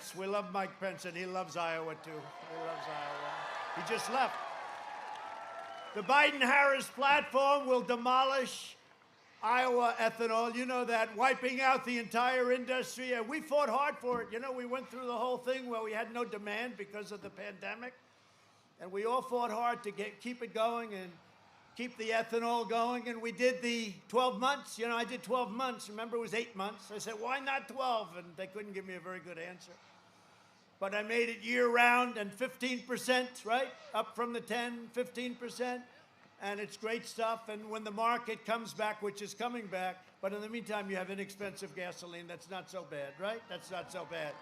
Pence. We love Mike Pence, and he loves Iowa, too. He loves Iowa. He just left. The Biden-Harris platform will demolish Iowa ethanol. You know that, wiping out the entire industry. And we fought hard for it. You know, we went through the whole thing where we had no demand because of the pandemic. And we all fought hard to keep it going and keep the ethanol going. And we did the 12 months. You know, I did 12 months. Remember, it was 8 months. I said, why not 12? And they couldn't give me a very good answer. But I made it year-round and 15%, right? Up from the 10, 15%. And it's great stuff. And when the market comes back, which is coming back, but in the meantime, you have inexpensive gasoline. That's not so bad, right? That's not so bad.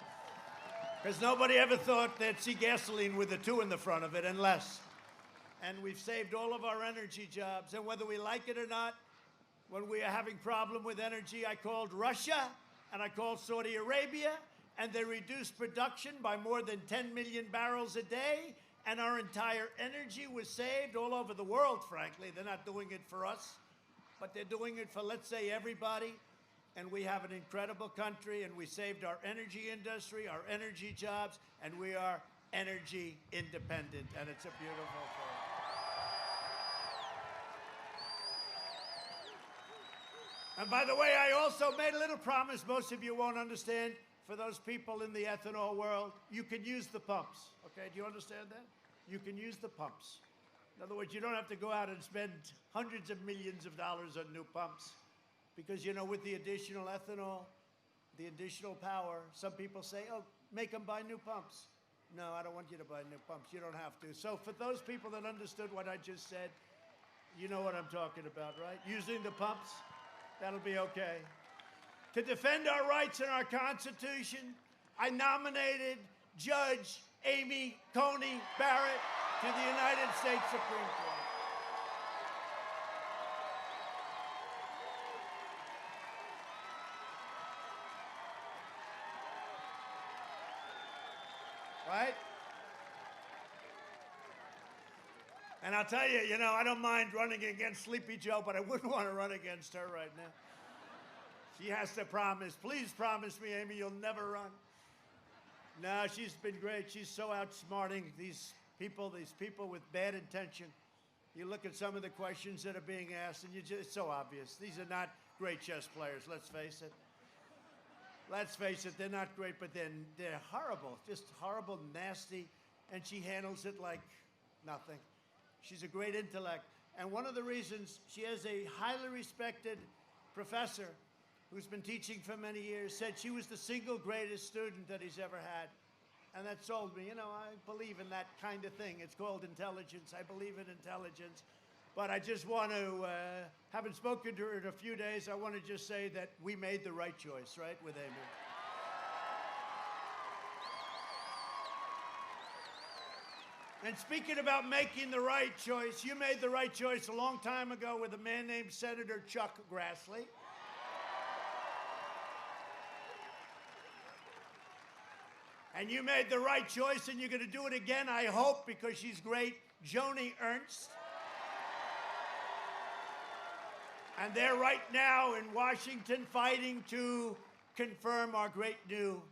Because nobody ever thought they'd see gasoline with a 2 in the front of it and less. And we've saved all of our energy jobs. And whether we like it or not, when we are having problem with energy, I called Russia and I called Saudi Arabia, and they reduced production by more than 10 million barrels a day. And our entire energy was saved all over the world, frankly. They're not doing it for us, but they're doing it for, let's say, everybody. And we have an incredible country, and we saved our energy industry, our energy jobs, and we are energy independent, and it's a beautiful thing. And by the way, I also made a little promise most of you won't understand. For those people in the ethanol world, you can use the pumps. Okay, do you understand that? You can use the pumps. In other words, you don't have to go out and spend hundreds of millions of dollars on new pumps. Because, you know, with the additional ethanol, the additional power, some people say, oh, make them buy new pumps. No, I don't want you to buy new pumps. You don't have to. So for those people that understood what I just said, you know what I'm talking about, right? Using the pumps, that'll be okay. To defend our rights and our Constitution, I nominated Judge Amy Coney Barrett to the United States Supreme Court. Right? And I'll tell you, you know, I don't mind running against Sleepy Joe, but I wouldn't want to run against her right now. She has to promise. Please promise me, Amy, you'll never run. No, she's been great. She's so outsmarting these people with bad intention. You look at some of the questions that are being asked, and it's so obvious. These are not great chess players, let's face it. Let's face it, they're not great, but they're horrible, just horrible, nasty, and she handles it like nothing. She's a great intellect. And one of the reasons she has a highly respected professor who's been teaching for many years, said she was the single greatest student that he's ever had. And that sold me. You know, I believe in that kind of thing. It's called intelligence. I believe in intelligence. But I just want to, having spoken to her in a few days, I want to just say that we made the right choice, right, with Amy. And speaking about making the right choice, you made the right choice a long time ago with a man named Senator Chuck Grassley. And you made the right choice, and you're going to do it again, I hope, because she's great, Joni Ernst. And they're right now in Washington fighting to confirm our great new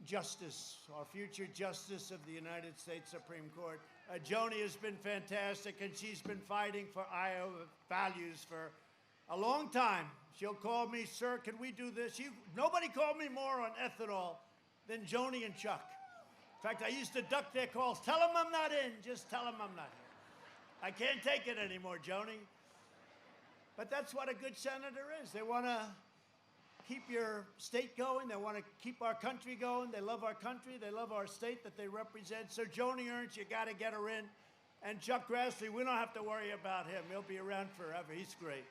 justice, our future justice of the United States Supreme Court. Joni has been fantastic, and she's been fighting for Iowa values for a long time. She'll call me, sir, can we do this? Nobody called me more on ethanol than Joni and Chuck. In fact, I used to duck their calls. Tell them I'm not in. Just tell them I'm not here. I can't take it anymore, Joni. But that's what a good senator is. They want to keep your state going. They want to keep our country going. They love our country. They love our state that they represent. So Joni Ernst, you got to get her in. And Chuck Grassley, we don't have to worry about him. He'll be around forever. He's great.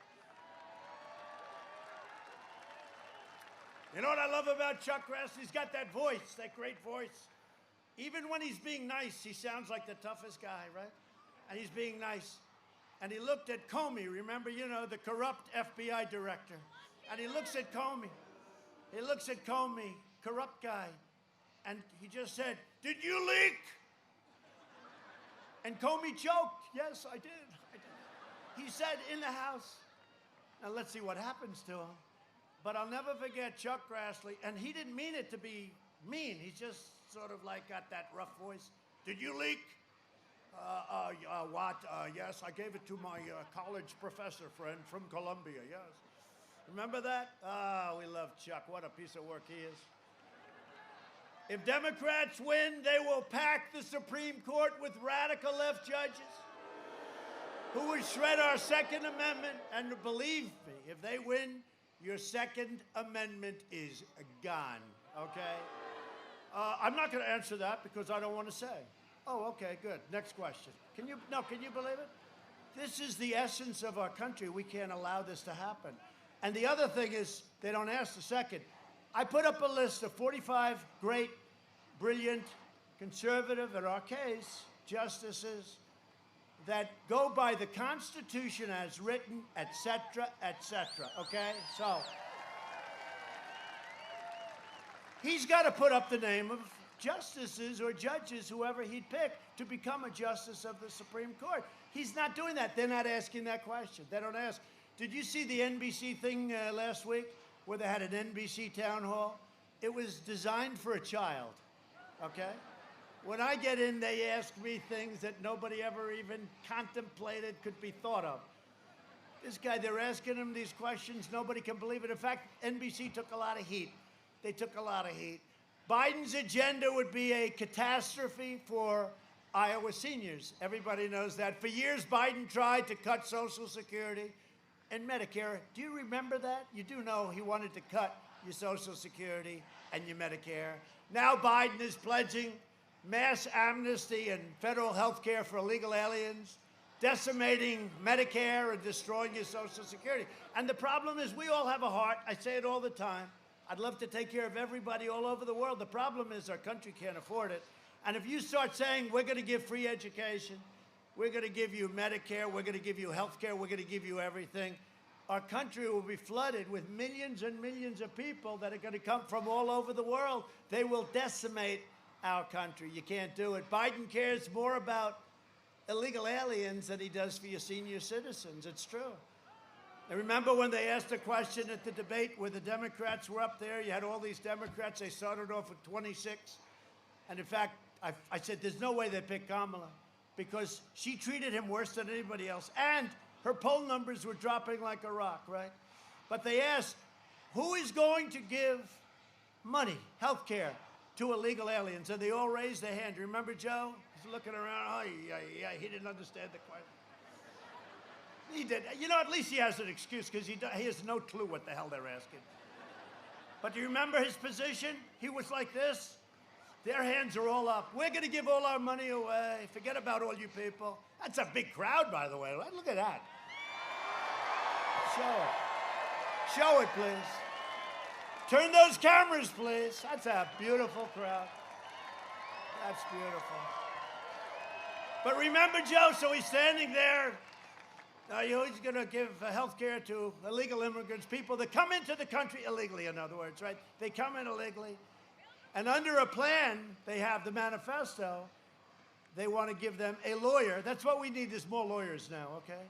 You know what I love about Chuck Grassley? He's got that voice, that great voice. Even when he's being nice, he sounds like the toughest guy, right? And he's being nice. And he looked at Comey, remember, you know, the corrupt FBI director. And he looks at Comey. He looks at Comey, corrupt guy. And he just said, did you leak? And Comey choked. Yes, I did. He said in the House. Now let's see what happens to him. But I'll never forget Chuck Grassley, and he didn't mean it to be mean. He's just sort of like got that rough voice. Did you leak? What? Yes, I gave it to my college professor friend from Columbia, yes. Remember that? We love Chuck. What a piece of work he is. If Democrats win, they will pack the Supreme Court with radical left judges who would shred our Second Amendment. And believe me, if they win, your Second Amendment is gone, okay? I'm not going to answer that because I don't want to say. Oh, okay, good. Next question. Can you believe it? This is the essence of our country. We can't allow this to happen. And the other thing is, they don't ask the second. I put up a list of 45 great, brilliant, conservative, in our case, justices that go by the Constitution as written, et cetera, okay? So, he's got to put up the name of justices or judges, whoever he'd pick, to become a justice of the Supreme Court. He's not doing that. They're not asking that question. They don't ask. Did you see the NBC thing last week where they had an NBC town hall? It was designed for a child, okay? When I get in, they ask me things that nobody ever even contemplated could be thought of. This guy, they're asking him these questions. Nobody can believe it. In fact, NBC took a lot of heat. They took a lot of heat. Biden's agenda would be a catastrophe for Iowa seniors. Everybody knows that. For years, Biden tried to cut Social Security and Medicare. Do you remember that? You do know he wanted to cut your Social Security and your Medicare. Now Biden is pledging mass amnesty and federal health care for illegal aliens, decimating Medicare and destroying your Social Security. And the problem is we all have a heart. I say it all the time. I'd love to take care of everybody all over the world. The problem is our country can't afford it. And if you start saying we're going to give free education, we're going to give you Medicare, we're going to give you health care, we're going to give you everything, our country will be flooded with millions and millions of people that are going to come from all over the world. They will decimate our country. You can't do it. Biden cares more about illegal aliens than he does for your senior citizens. It's true. And remember when they asked a question at the debate where the Democrats were up there? You had all these Democrats. They started off with 26. And in fact, I said, there's no way they picked Kamala because she treated him worse than anybody else. And her poll numbers were dropping like a rock, right? But they asked, who is going to give money, health care, to illegal aliens? And they all raised their hand. Remember Joe? He's looking around. Oh, yeah, he didn't understand the question. He did. You know, at least he has an excuse because he has no clue what the hell they're asking. But do you remember his position? He was like this. Their hands are all up. We're going to give all our money away. Forget about all you people. That's a big crowd, by the way. Look at that. Show it. Show it, please. Turn those cameras, please. That's a beautiful crowd. That's beautiful. But remember, Joe, so he's standing there. He's going to give health care to illegal immigrants, people that come into the country illegally, in other words, right? They come in illegally. And under a plan, they have the manifesto. They want to give them a lawyer. That's what we need is more lawyers now, okay?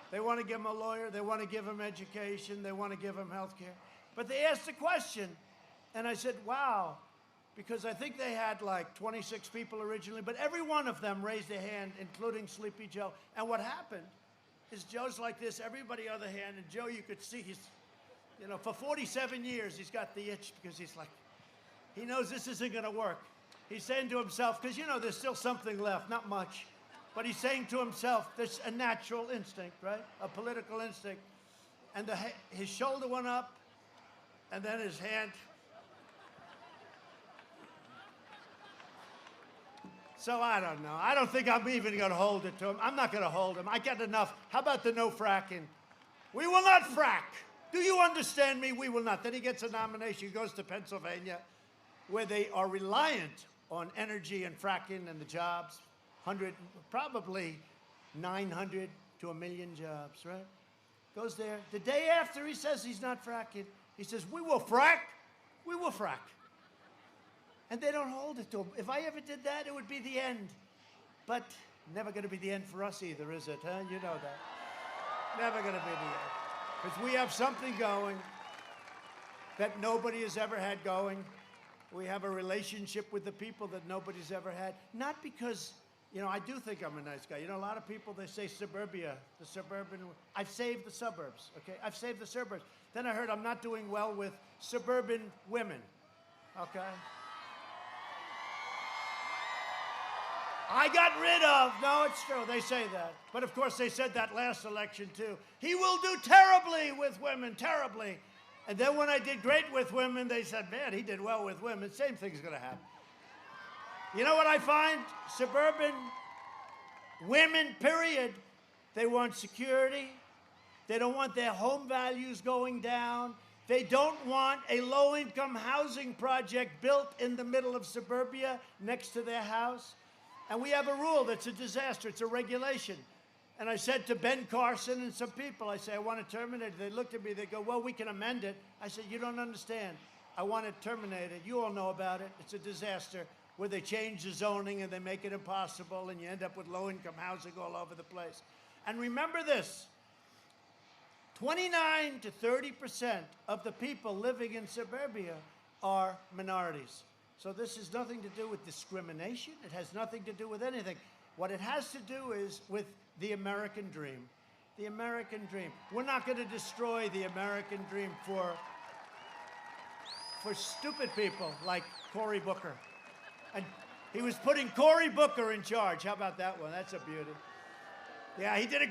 They want to give them a lawyer. They want to give them education. They want to give them health care. But they asked a question, and I said, wow, because I think they had like 26 people originally, but every one of them raised their hand, including Sleepy Joe. And what happened is Joe's like this, everybody other hand, and Joe, you could see he's, you know, for 47 years, he's got the itch because he's like, he knows this isn't going to work. He's saying to himself, because, you know, there's still something left, not much, but he's saying to himself, there's a natural instinct, right? A political instinct. And his shoulder went up, and then his hand. So I don't know. I don't think I'm even going to hold it to him. I'm not going to hold him. I get enough. How about the no fracking? We will not frack. Do you understand me? We will not. Then he gets a nomination. He goes to Pennsylvania, where they are reliant on energy and fracking and the jobs. Probably 900 to 1 million jobs, right? Goes there. The day after he says he's not fracking, he says, we will frack. We will frack. And they don't hold it to him. If I ever did that, it would be the end. But never going to be the end for us either, is it? Huh? You know that. Never going to be the end. Because we have something going that nobody has ever had going. We have a relationship with the people that nobody's ever had. Not because, you know, I do think I'm a nice guy. You know, a lot of people, they say suburbia, the suburban. I've saved the suburbs, okay? I've saved the suburbs. Then I heard I'm not doing well with suburban women, okay? I got rid of, no, it's true, they say that. But of course they said that last election too. He will do terribly with women, terribly. And then when I did great with women, they said, man, he did well with women. Same thing's gonna happen. You know what I find? Suburban women, period, they want security. They don't want their home values going down. They don't want a low-income housing project built in the middle of suburbia next to their house. And we have a rule that's a disaster. It's a regulation. And I said to Ben Carson and some people, I say, I want to terminate it. They looked at me, they go, well, we can amend it. I said, you don't understand. I want it terminated. You all know about it. It's a disaster where they change the zoning and they make it impossible and you end up with low-income housing all over the place. And remember this, 29 to 30% of the people living in suburbia are minorities. So this has nothing to do with discrimination. It has nothing to do with anything. What it has to do is with the American dream. The American dream. We're not going to destroy the American dream for stupid people like Cory Booker. And he was putting Cory Booker in charge. How about that one? That's a beauty. Yeah, he did a